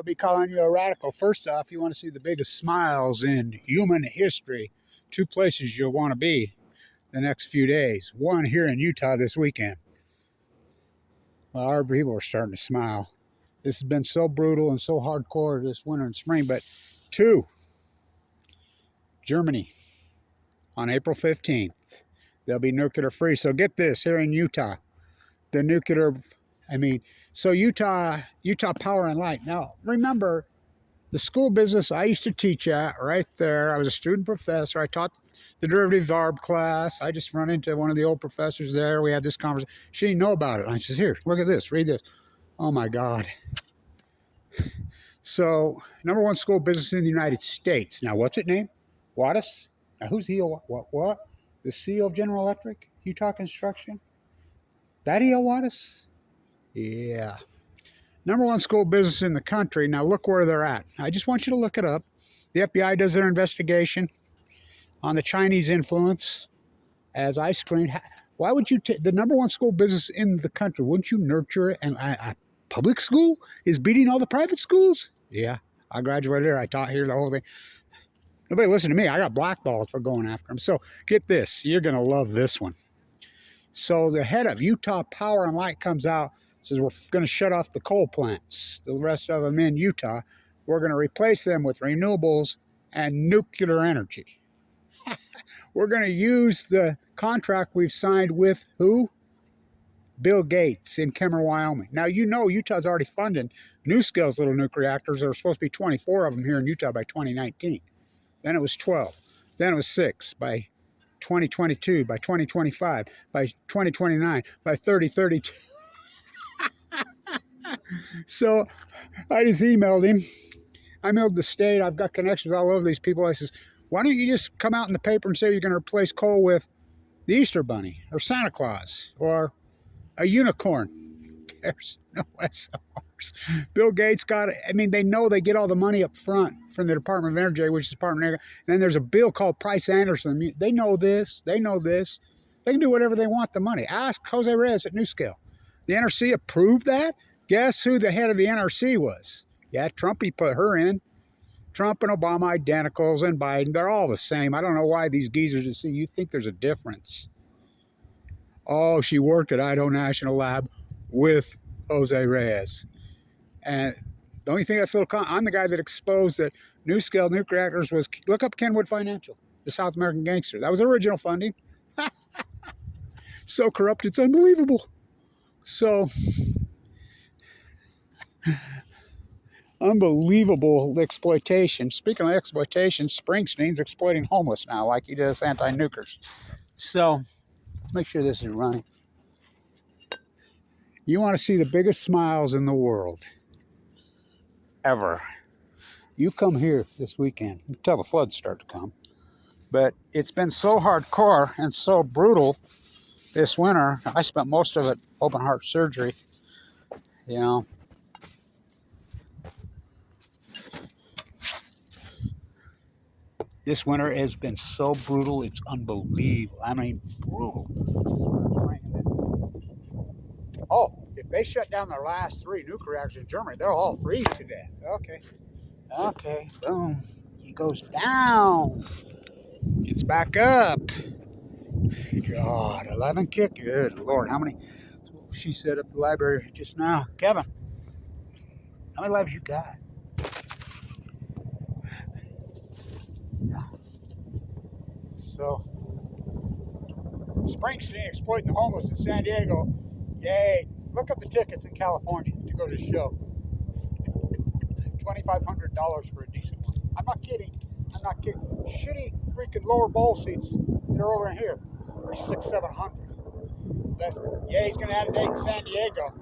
They'll be calling you a radical. First off, you want to see the biggest smiles in human history. Two places you'll want to be the next few days. One here in Utah this weekend. Well, our people are starting to smile. This has been so brutal and so hardcore this winter and spring. But two, Germany on April 15th. They'll be nuclear free. So get this, here in Utah, the nuclear, so Utah Power and Light. Now, remember, the school business I used to teach at right there, I was a student professor. I taught the derivative arb class. I just run into one of the old professors there. We had this conversation. She didn't know about it. I says, here, look at this, read this. Oh my God. So, #1 school business in the United States. Now, what's it named? Wattis? Now, who's the what? The CEO of General Electric? Utah Construction? That E.O. Wattis? Yeah. #1 school business in the country. Now look where they're at. I just want you to look it up. The FBI does their investigation on the Chinese influence. As I screened, why would you take the #1 school business in the country? Wouldn't you nurture it? And a public school is beating all the private schools? Yeah, I graduated here. I taught here, the whole thing. Nobody listened to me. I got blackballed for going after them. So get this. You're going to love this one. So the head of Utah Power and Light comes out, says we're going to shut off the coal plants, the rest of them in Utah. We're going to replace them with renewables and nuclear energy. We're going to use the contract we've signed with who? Bill Gates in Kemmer, Wyoming. Now, you know Utah's already funding NuScale's little nuclear reactors. There were supposed to be 24 of them here in Utah by 2019. Then it was 12. Then it was 6 by 2022, by 2025, by 2029, by 3032. So I just emailed him. I mailed the state. I've got connections all over these people. I says, why don't you just come out in the paper and say you're going to replace coal with the Easter Bunny or Santa Claus or a unicorn? There's no SMRs. Bill Gates got it. They know they get all the money up front from the Department of Energy, which is Department of Energy. And then there's a bill called Price-Anderson. They know this. They know this. They can do whatever they want the money. Ask Jose Reyes at NuScale. The NRC approved that. Guess who the head of the NRC was? Yeah, Trump, he put her in. Trump and Obama identicals, and Biden, they're all the same. I don't know why these geezers, you think there's a difference. Oh, she worked at Idaho National Lab with Jose Reyes. And don't you think that's a little... I'm the guy that exposed that NuScale nuclear reactors was... Look up Kenwood Financial, the South American gangster. That was original funding. So corrupt, it's unbelievable. So... unbelievable exploitation. Speaking of exploitation, Springsteen's exploiting homeless now like he does anti-nukers. So, let's make sure this is running. You want to see the biggest smiles in the world. Ever. You come here this weekend until the floods start to come. But it's been so hardcore and so brutal this winter. I spent most of it open heart surgery. You know. This winter has been so brutal, it's unbelievable. Brutal. Oh, if they shut down their last 3 nuclear reactors in Germany, they'll all freeze to death. Okay, boom. He goes down. Gets back up. God, 11 kick. Good Lord, how many? She set up the library just now. Kevin, how many lives you got? So, Springsteen exploiting the homeless in San Diego. Yay. Look up the tickets in California to go to the show. $2,500 for a decent one. I'm not kidding. Shitty freaking lower bowl seats. They're over in here. They're $600-700. But, yeah, he's going to have a date in San Diego.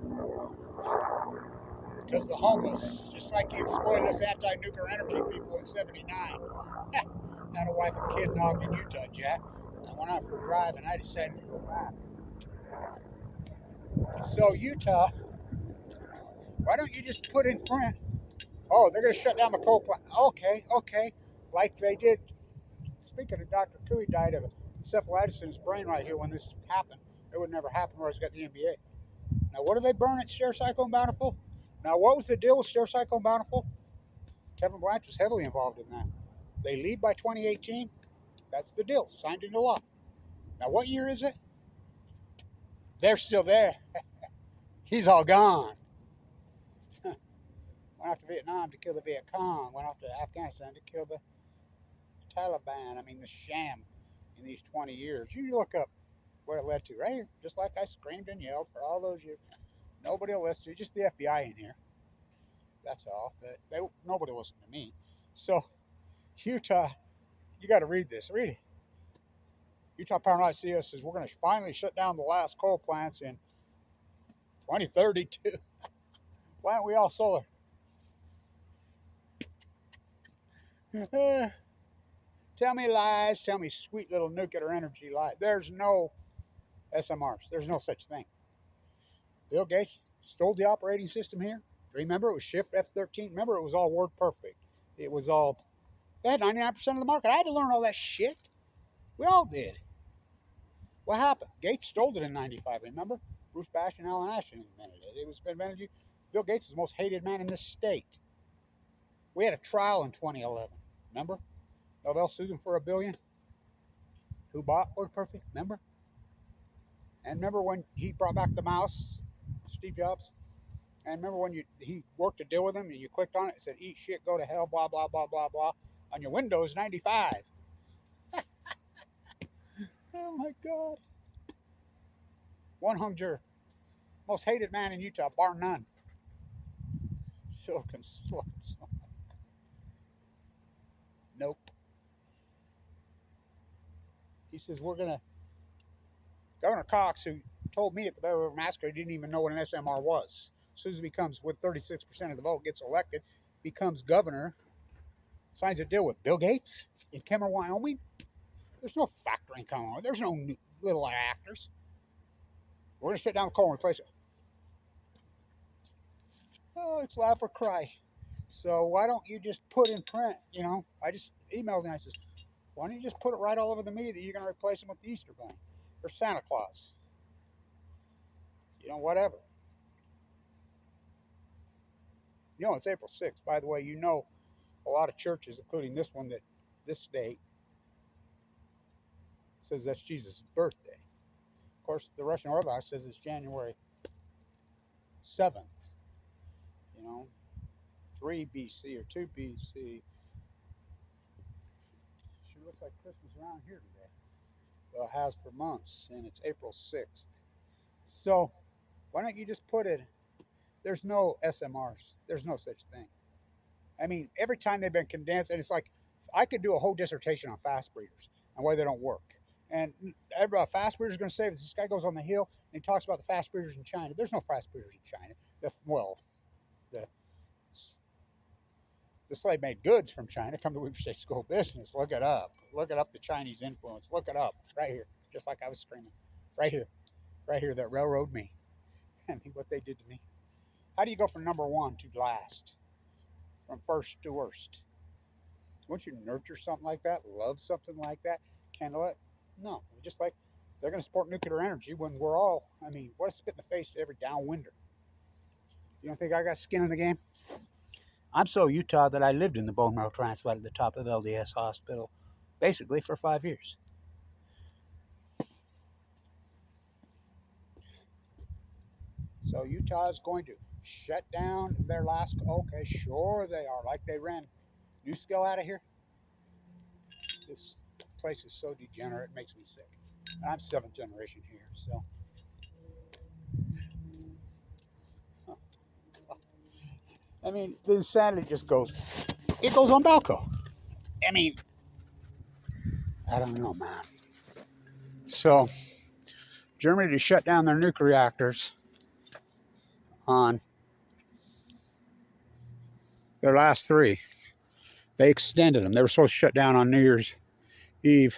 Because the homeless, just like he exploited us anti-nuclear energy people in '79. Had a wife and kid in Ogden, Utah, Jack. I went out for a drive and I decided to go back. So Utah, why don't you just put in print? Oh, they're going to shut down the coal plant. Okay. Like they did. Speaking of, Dr. Cooey died of encephalitis in his brain right here when this happened. It would never happen where he's got the MBA. Now, what do they burn at Share Cycle and Bountiful? Now, what was the deal with Stericycle and Bountiful? Kevin Blanch was heavily involved in that. They leave by 2018. That's the deal, signed into law. Now, what year is it? They're still there. He's all gone. Went off to Vietnam to kill the Viet Cong. Went off to Afghanistan to kill the Taliban. I mean, the sham in these 20 years. You look up what it led to right here. Just like I screamed and yelled for all those years. Nobody will listen to you. Just the FBI in here. That's all. Nobody will listen to me. So, Utah, you got to read this. Read it. Utah Power and Light CEO says we're going to finally shut down the last coal plants in 2032. Why aren't we all solar? Tell me lies. Tell me sweet little nuclear energy lies. There's no SMRs. There's no such thing. Bill Gates stole the operating system here. Remember, it was Shift F13. Remember, it was all word perfect. It was all, they had 99% of the market. I had to learn all that shit. We all did. What happened? Gates stole it in 95, remember? Bruce Bash and Alan Ashton invented it. It was invented. Bill Gates is the most hated man in this state. We had a trial in 2011. Remember? Novell sued him for $1 billion. Who bought Word Perfect? Remember? And remember when he brought back the mouse, Steve Jobs? And remember when he worked a deal with him and you clicked on it, it said, eat shit, go to hell, blah, blah, blah, blah, blah. On your Windows 95. Oh my God. One hung jury. Most hated man in Utah, bar none. Silicon sluts. Nope. He says, Governor Cox, who told me at the Bear River Massacre he didn't even know what an SMR was. As soon as he becomes, with 36% of the vote, gets elected, becomes governor, signs a deal with Bill Gates in Kemmer, Wyoming. There's no factory in Kemmer. There's no little actors. We're going to shut down the coal and replace it. Oh, it's laugh or cry. So why don't you just put in print, I just emailed him. I says, why don't you just put it right all over the media that you're going to replace him with the Easter Bunny or Santa Claus? Whatever. It's April 6th. By the way, a lot of churches, including this one, that this state says that's Jesus' birthday. Of course, the Russian Orthodox says it's January 7th. 3 BC or 2 BC. Sure looks like Christmas around here today. Well, it has for months, and it's April 6th. So, why don't you just put it? There's no SMRs. There's no such thing. I mean, every time they've been condensed, and it's like, I could do a whole dissertation on fast breeders and why they don't work. And every fast breeder is going to say, this guy goes on the hill and he talks about the fast breeders in China. There's no fast breeders in China. The slave-made goods from China come to Weaver State School of Business. Look it up. Look it up, the Chinese influence. Look it up right here, just like I was screaming. Right here, that railroad me. I mean, what they did to me. How do you go from number one to last? From first to worst? Wouldn't you nurture something like that? Love something like that? Kindle it? No. Just like they're going to support nuclear energy when we're all, what a spit in the face to every downwinder. You don't think I got skin in the game? I'm so Utah that I lived in the bone marrow transplant at the top of LDS Hospital, basically for 5 years. So Utah is going to shut down their last. Okay, sure they are. Like they ran NuScale out of here. This place is so degenerate, it makes me sick. And I'm 7th generation here, so. The insanity just goes. It goes on Balco. I don't know, man. So, Germany to shut down their nuclear reactors on their last 3. They extended them. They were supposed to shut down on New Year's Eve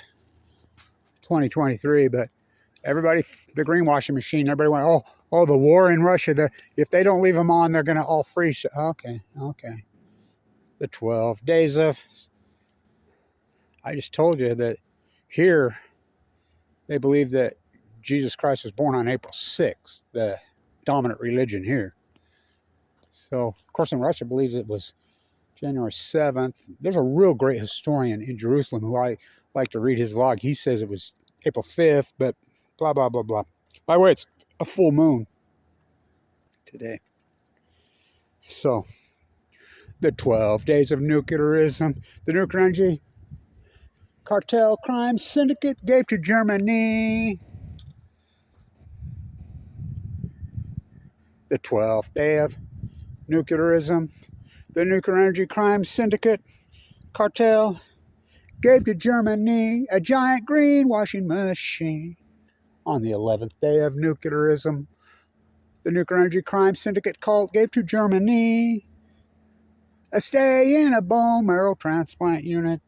2023, but everybody, the greenwashing machine, everybody went, oh, the war in Russia, if they don't leave them on, they're going to all freeze. Okay. The 12 days of, I just told you that here, they believe that Jesus Christ was born on April 6th, the dominant religion here. So, of course, in Russia believes it was January 7th. There's a real great historian in Jerusalem who I like to read his log. He says it was April 5th, but blah, blah, blah, blah. By the way, it's a full moon today. So, the 12 days of nuclearism, the nuclear energy cartel crime syndicate gave to Germany. The 12th day of nuclearism, the nuclear energy crime syndicate cartel gave to Germany a giant greenwashing machine. On the 11th day of nuclearism, the nuclear energy crime syndicate cult gave to Germany a stay in a bone marrow transplant unit.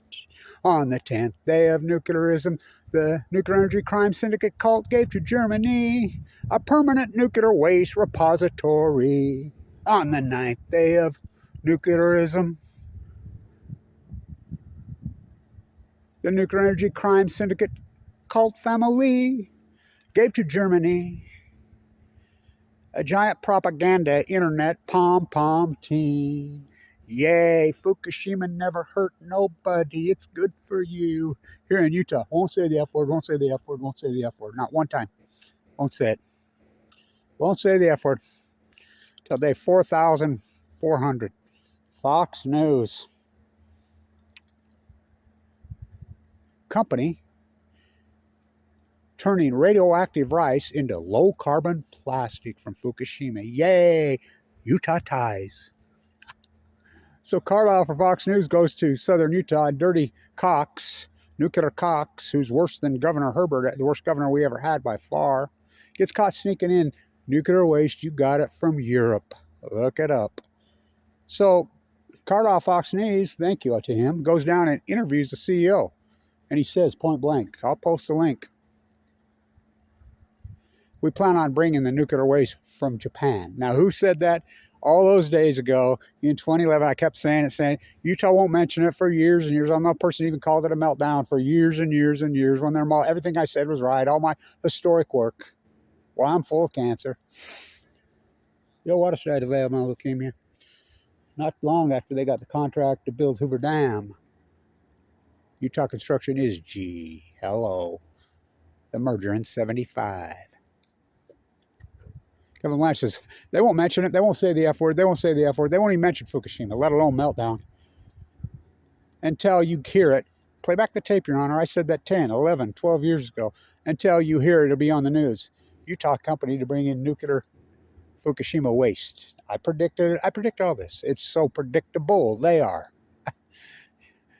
On the 10th day of nuclearism, the nuclear energy crime syndicate cult gave to Germany a permanent nuclear waste repository. On the 9th day of nuclearism, the nuclear energy crime syndicate cult family gave to Germany a giant propaganda internet pom-pom team. Yay, Fukushima never hurt nobody. It's good for you. Here in Utah, won't say the F word, won't say the F word, won't say the F word. Not one time. Won't say it. Won't say the F word. Till day 4,400. Fox News. Company turning radioactive rice into low-carbon plastic from Fukushima. Yay, Utah ties. So Carlisle for Fox News goes to southern Utah, Dirty Cox, Nuclear Cox, who's worse than Governor Herbert, the worst governor we ever had by far, gets caught sneaking in nuclear waste. You got it from Europe. Look it up. So Carlisle Fox News, thank you to him, goes down and interviews the CEO. And he says, point blank, I'll post the link. We plan on bringing the nuclear waste from Japan. Now, who said that? All those days ago in 2011, I kept saying Utah won't mention it for years and years. I'm no person even called it a meltdown for years and years and years when everything I said was right, all my historic work. Well, I'm full of cancer. Yo, what died of AML leukemia. Not long after they got the contract to build Hoover Dam. Utah Construction is G. Hello. The merger in 75. Kevin Lash says, they won't mention it. They won't say the F word. They won't say the F word. They won't even mention Fukushima, let alone meltdown. Until you hear it. Play back the tape, Your Honor. I said that 10, 11, 12 years ago. Until you hear it, it'll be on the news. Utah company to bring in nuclear Fukushima waste. I predict all this. It's so predictable. They are.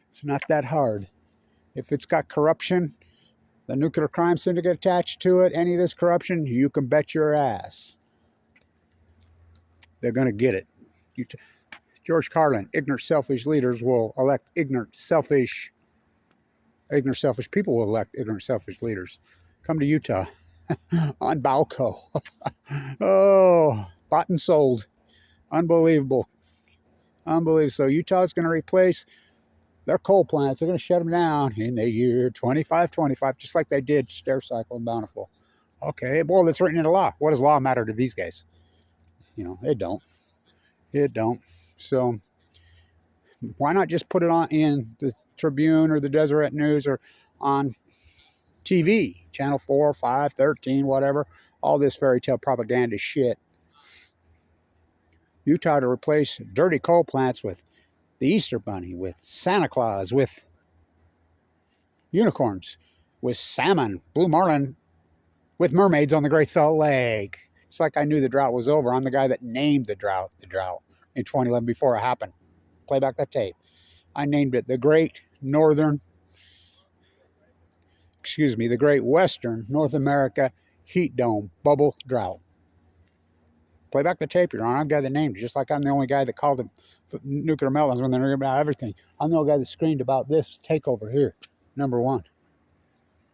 It's not that hard. If it's got corruption, the nuclear crime syndicate attached to it, any of this corruption, you can bet your ass they're going to get it. George Carlin, ignorant, selfish leaders will elect ignorant, selfish people will elect ignorant, selfish leaders. Come to Utah on Balco. Oh, bought and sold. Unbelievable. Unbelievable. So Utah's going to replace their coal plants. They're going to shut them down in the year 2525, just like they did Stair Cycle and Bountiful. Okay, well, that's written into law. What does law matter to these guys? You know, it don't. It don't. So why not just put it on in the Tribune or the Deseret News or on TV, Channel 4, 5, 13, whatever, all this fairy tale propaganda shit. Utah to replace dirty coal plants with the Easter Bunny, with Santa Claus, with unicorns, with salmon, blue marlin, with mermaids on the Great Salt Lake. It's like I knew the drought was over. I'm the guy that named the drought in 2011 before it happened. Play back that tape. I named it the Great Western North America Heat Dome Bubble Drought. Play back the tape, Your Honor. I'm the guy that named it, just like I'm the only guy that called them nuclear meltdowns when they're about everything. I'm the only guy that screamed about this takeover here, number one.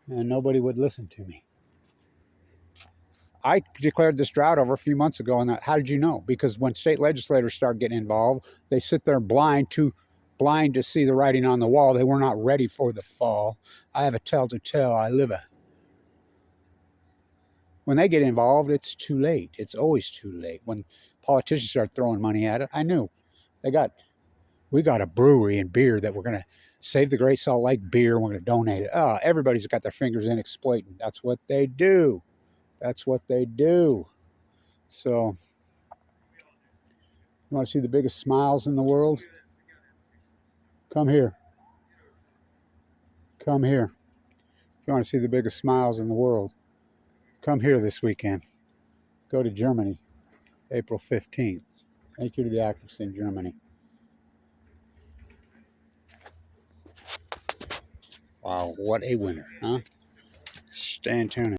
And nobody would listen to me. I declared this drought over a few months ago, and how did you know? Because when state legislators start getting involved, they sit there blind to see the writing on the wall. They were not ready for the fall. I have a tell to tell. When they get involved, it's too late. It's always too late. When politicians start throwing money at it. I knew. We got a brewery and beer that we're going to save the Great Salt Lake beer. And we're going to donate it. Oh, everybody's got their fingers in exploiting. That's what they do. That's what they do. So, you want to see the biggest smiles in the world? Come here. Come here. If you want to see the biggest smiles in the world, come here this weekend. Go to Germany, April 15th. Thank you to the activists in Germany. Wow, what a winner, huh? Stay tuned.